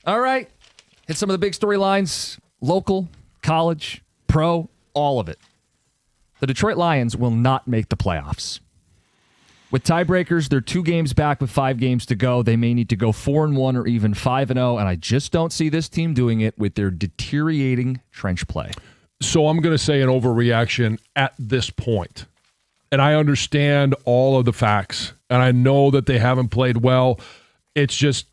All right. Hit some of the big storylines. Local, college, pro, all of it. The Detroit Lions will not make the playoffs. With tiebreakers, they're 2 games back with 5 games to go. They may need to go 4-1 or even 5-0, and I just don't see this team doing it with their deteriorating trench play. So I'm going to say an overreaction at this point. And I understand all of the facts, and I know that they haven't played well. It's just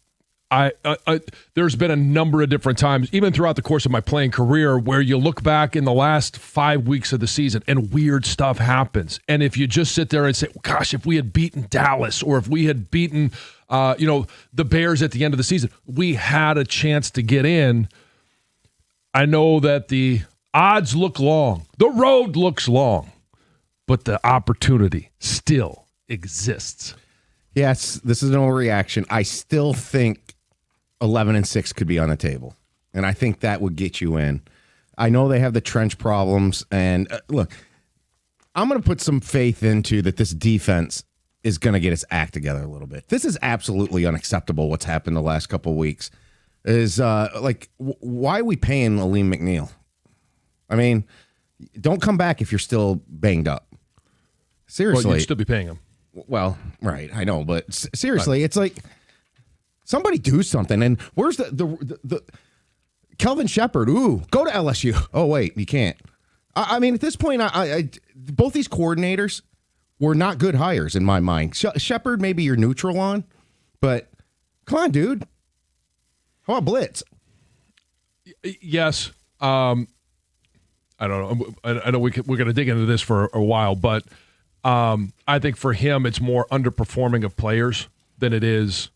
there's been a number of different times, even throughout the course of my playing career, where you look back in the last 5 weeks of the season and weird stuff happens. And if you just sit there and say, gosh, if we had beaten Dallas or if we had beaten the Bears at the end of the season, we had a chance to get in. I know that the odds look long. The road looks long, but the opportunity still exists. Yes, this is an overreaction. I still think 11-6 could be on the table, and I think that would get you in. I know they have the trench problems, and look, I'm going to put some faith into that this defense is going to get its act together a little bit. This is absolutely unacceptable what's happened the last couple of weeks. Why are we paying Aleem McNeil? I mean, don't come back if you're still banged up. Seriously. Well, you'd still be paying him. Well, right, I know, but seriously, it's like somebody do something. And where's the Kelvin Shepard? Ooh, go to LSU. Oh wait, you can't. I mean, at this point, I both these coordinators were not good hires in my mind. Shepard, maybe you're neutral on, but come on, dude. How about blitz? Yes. I don't know. I know we're going to dig into this for a while, but I think for him, it's more underperforming of players than it is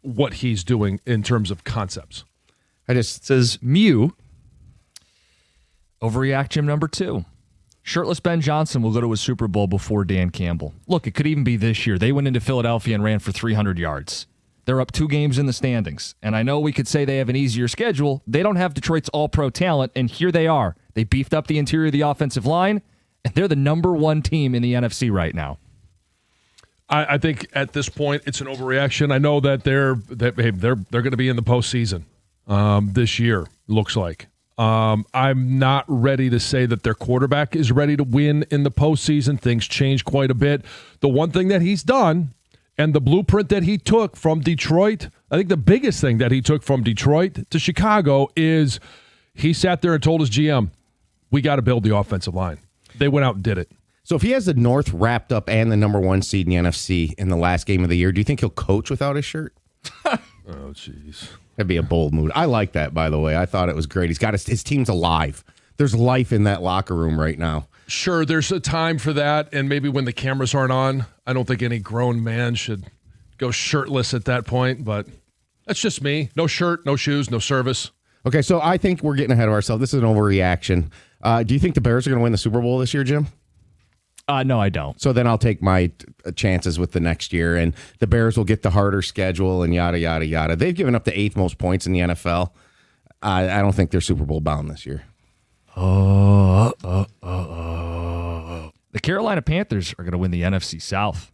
what he's doing in terms of concepts. It says Mew. Overreact-Jim number 2. Shirtless Ben Jansen will go to a Super Bowl before Dan Campbell. Look, it could even be this year. They went into Philadelphia and ran for 300 yards. They're up 2 games in the standings. And I know we could say they have an easier schedule. They don't have Detroit's all-pro talent, and here they are. They beefed up the interior of the offensive line, and they're the number 1 team in the NFC right now. I think at this point it's an overreaction. I know that they're going to be in the postseason this year. Looks like I'm not ready to say that their quarterback is ready to win in the postseason. Things change quite a bit. The one thing that he's done and the blueprint that he took from Detroit, I think the biggest thing that he took from Detroit to Chicago is he sat there and told his GM, "We got to build the offensive line." They went out and did it. So if he has the North wrapped up and the number 1 seed in the NFC in the last game of the year, do you think he'll coach without his shirt? Oh, jeez. That'd be a bold move. I like that, by the way. I thought it was great. He's got his team's alive. There's life in that locker room right now. Sure, there's a time for that, and maybe when the cameras aren't on, I don't think any grown man should go shirtless at that point, but that's just me. No shirt, no shoes, no service. Okay, so I think we're getting ahead of ourselves. This is an overreaction. Do you think the Bears are going to win the Super Bowl this year, Jim? No, I don't. So then I'll take my chances with the next year, and the Bears will get the harder schedule and yada, yada, yada. They've given up the 8th most points in the NFL. I don't think they're Super Bowl bound this year. The Carolina Panthers are going to win the NFC South.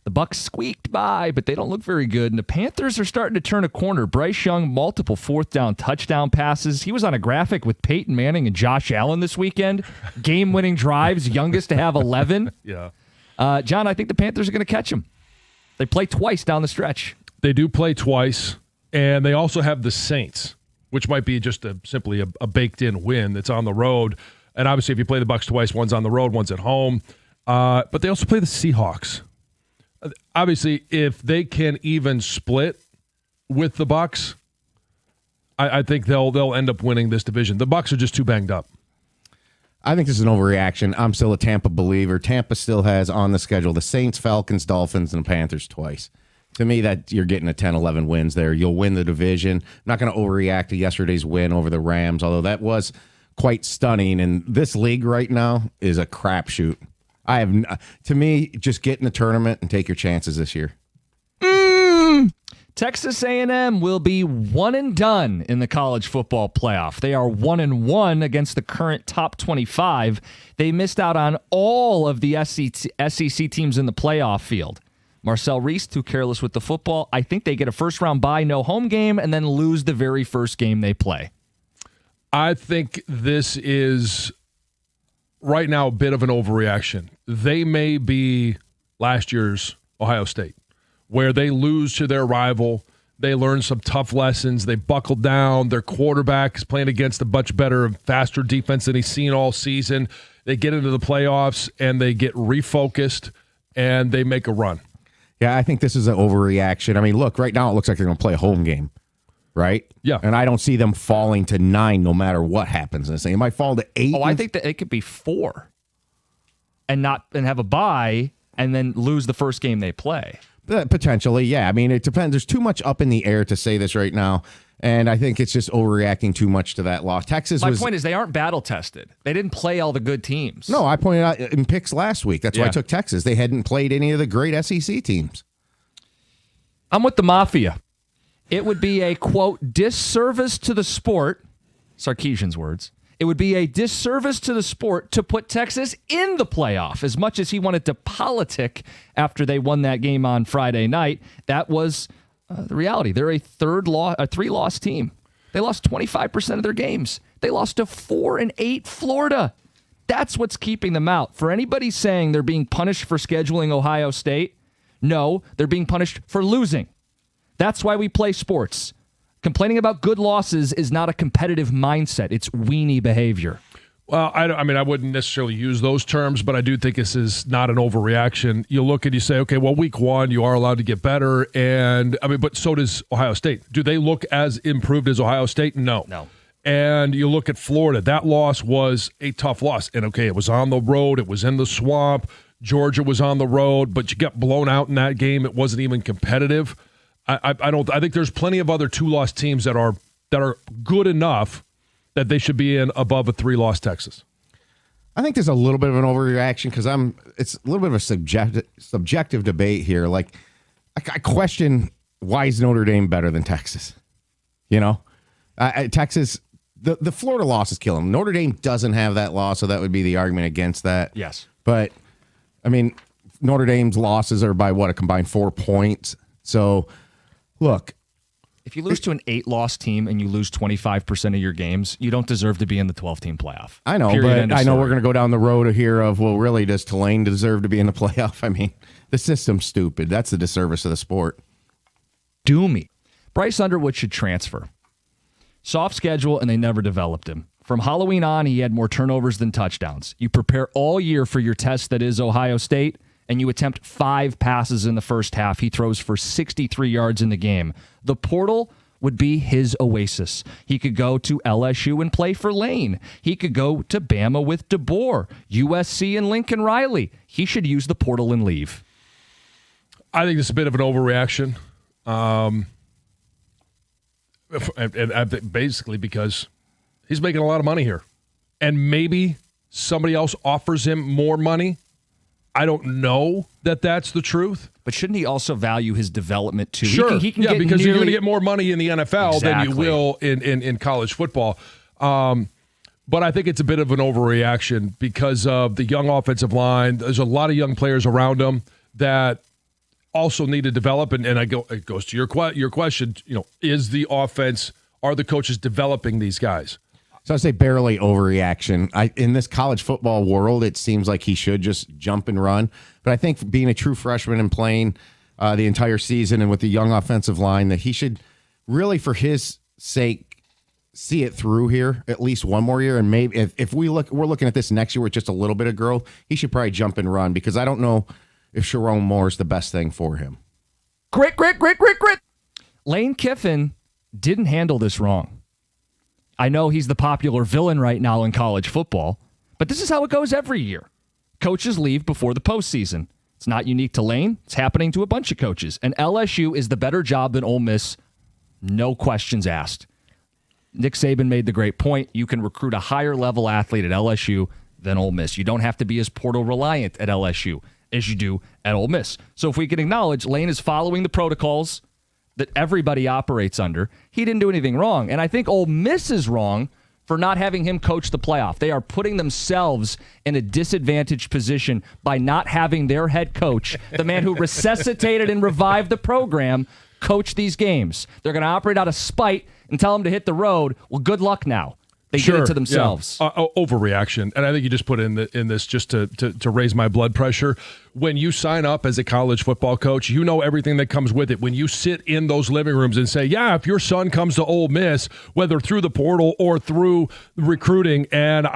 The Bucs squeaked by, but they don't look very good. And the Panthers are starting to turn a corner. Bryce Young, multiple 4th down touchdown passes. He was on a graphic with Peyton Manning and Josh Allen this weekend. Game-winning drives, youngest to have 11. Yeah. John, I think the Panthers are going to catch him. They play twice down the stretch. They do play twice, and they also have the Saints, which might be just simply a baked-in win that's on the road. And obviously, if you play the Bucs twice, one's on the road, one's at home. But they also play the Seahawks. Obviously, if they can even split with the Bucs, I think they'll end up winning this division. The Bucs are just too banged up. I think this is an overreaction. I'm still a Tampa believer. Tampa still has on the schedule the Saints, Falcons, Dolphins, and Panthers twice. To me, that you're getting a 10-11 wins there. You'll win the division. I'm not going to overreact to yesterday's win over the Rams, although that was quite stunning. And this league right now is a crapshoot. To me, just get in the tournament and take your chances this year. Texas A&M will be one and done in the college football playoff. They are 1-1 against the current top 25. They missed out on all of the SEC teams in the playoff field. Marcel Reese, too careless with the football. I think they get a first-round bye, no home game, and then lose the very first game they play. I think this is right now a bit of an overreaction. They may be last year's Ohio State, where they lose to their rival. They learn some tough lessons. They buckle down. Their quarterback is playing against a much better, faster defense than he's seen all season. They get into the playoffs, and they get refocused, and they make a run. Yeah, I think this is an overreaction. I mean, look, right now it looks like they're going to play a home game, right? Yeah. And I don't see them falling to 9 no matter what happens in this thing. It might fall to 8. Oh, I think that it could be 4 and have a bye and then lose the first game they play. Potentially, yeah. I mean, it depends. There's too much up in the air to say this right now, and I think it's just overreacting too much to that loss. My point is they aren't battle-tested. They didn't play all the good teams. No, I pointed out in picks last week. That's why I took Texas. They hadn't played any of the great SEC teams. I'm with the Mafia. It would be a, quote, disservice to the sport, Sarkisian's words. It would be a disservice to the sport to put Texas in the playoff. As much as he wanted to politic after they won that game on Friday night, that was the reality. They're a 3-loss team. They lost 25% of their games. They lost to 4-8 Florida. That's what's keeping them out. For anybody saying they're being punished for scheduling Ohio State, no, they're being punished for losing. That's why we play sports. Complaining about good losses is not a competitive mindset. It's weenie behavior. Well, I mean, I wouldn't necessarily use those terms, but I do think this is not an overreaction. You look and you say, okay, well, week 1, you are allowed to get better. And, I mean, but so does Ohio State. Do they look as improved as Ohio State? No. And you look at Florida. That loss was a tough loss. And, okay, it was on the road. It was in the swamp. Georgia was on the road, but you got blown out in that game. It wasn't even competitive. I think there's plenty of other 2-loss teams that are good enough that they should be in above a 3-loss Texas. I think there's a little bit of an overreaction because it's a little bit of a subjective debate here. Like, I question, why is Notre Dame better than Texas? You know, Texas, the Florida loss is killing them. Notre Dame doesn't have that loss, so that would be the argument against that. Yes. But, I mean, Notre Dame's losses are by, a combined 4 points. So, look. If you lose to an 8-loss team and you lose 25% of your games, you don't deserve to be in the 12-team playoff. I know, but I know we're going to go down the road here of, well, really, does Tulane deserve to be in the playoff? I mean, the system's stupid. That's the disservice of the sport. Doomy. Bryce Underwood should transfer. Soft schedule, and they never developed him. From Halloween on, he had more turnovers than touchdowns. You prepare all year for your test that is Ohio State, and you attempt 5 passes in the first half. He throws for 63 yards in the game. The portal would be his oasis. He could go to LSU and play for Lane. He could go to Bama with DeBoer, USC and Lincoln Riley. He should use the portal and leave. I think it's a bit of an overreaction. And basically because he's making a lot of money here. And maybe somebody else offers him more money. I don't know that that's the truth. But shouldn't he also value his development too? Sure. He can get because you're going to get more money in the NFL than you will in college football. But I think it's a bit of an overreaction because of the young offensive line. There's a lot of young players around him that also need to develop. And it goes to your question, is the offense, are the coaches developing these guys? So I say barely overreaction. In this college football world, it seems like he should just jump and run. But I think being a true freshman and playing the entire season and with the young offensive line, that he should really, for his sake, see it through here at least one more year. And maybe if we're looking at this next year with just a little bit of growth, he should probably jump and run because I don't know if Sharon Moore is the best thing for him. Grit. Lane Kiffin didn't handle this wrong. I know he's the popular villain right now in college football, but this is how it goes every year. Coaches leave before the postseason. It's not unique to Lane. It's happening to a bunch of coaches. And LSU is the better job than Ole Miss, no questions asked. Nick Saban made the great point. You can recruit a higher-level athlete at LSU than Ole Miss. You don't have to be as portal-reliant at LSU as you do at Ole Miss. So if we can acknowledge Lane is following the protocols that everybody operates under, he didn't do anything wrong. And I think Ole Miss is wrong for not having him coach the playoff. They are putting themselves in a disadvantaged position by not having their head coach, the man who resuscitated and revived the program, coach these games. They're going to operate out of spite and tell them to hit the road. Well, good luck now. They did it to themselves. Yeah. Overreaction. And I think you just put in this just to raise my blood pressure. When you sign up as a college football coach, you know everything that comes with it. When you sit in those living rooms and say, yeah, if your son comes to Ole Miss, whether through the portal or through recruiting, and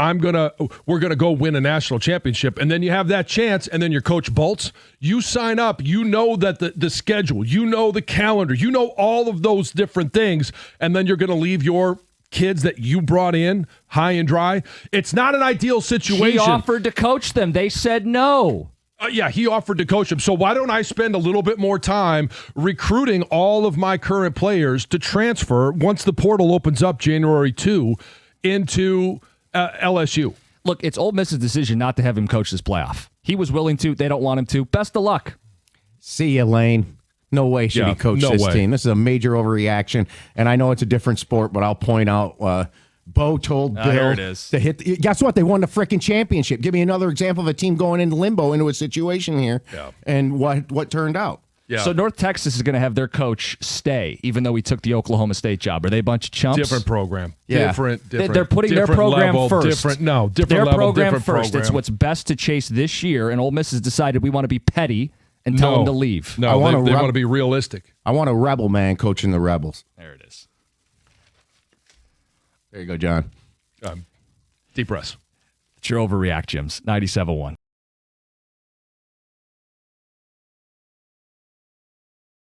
we're gonna go win a national championship, and then you have that chance, and then your coach bolts, you sign up, you know that the schedule, you know the calendar, you know all of those different things, and then you're gonna leave your kids that you brought in high and dry. It's not an ideal situation. He offered to coach them. They said no. Yeah, he offered to coach them. So why don't I spend a little bit more time recruiting all of my current players to transfer once the portal opens up January 2 into LSU? Look, it's Ole Miss's decision not to have him coach this playoff. He was willing to. They don't want him to. Best of luck. See you, Lane. No way should he coach this team. This is a major overreaction, and I know it's a different sport, but I'll point out Bo told Bill to hit. Guess what? They won the freaking championship. Give me another example of a team going into limbo into a situation here, and what turned out. Yeah. So North Texas is going to have their coach stay, even though he took the Oklahoma State job. Are they a bunch of chumps? Different program. Yeah. Different. They're putting their program level, first. Different their level, program different first. program. It's what's best to chase this year, and Ole Miss has decided we want to be petty and tell them to leave. No, they want to be realistic. I want a rebel man coaching the Rebels. There it is. There you go, John. Deep breaths. It's your Overreact-Jims, 97.1.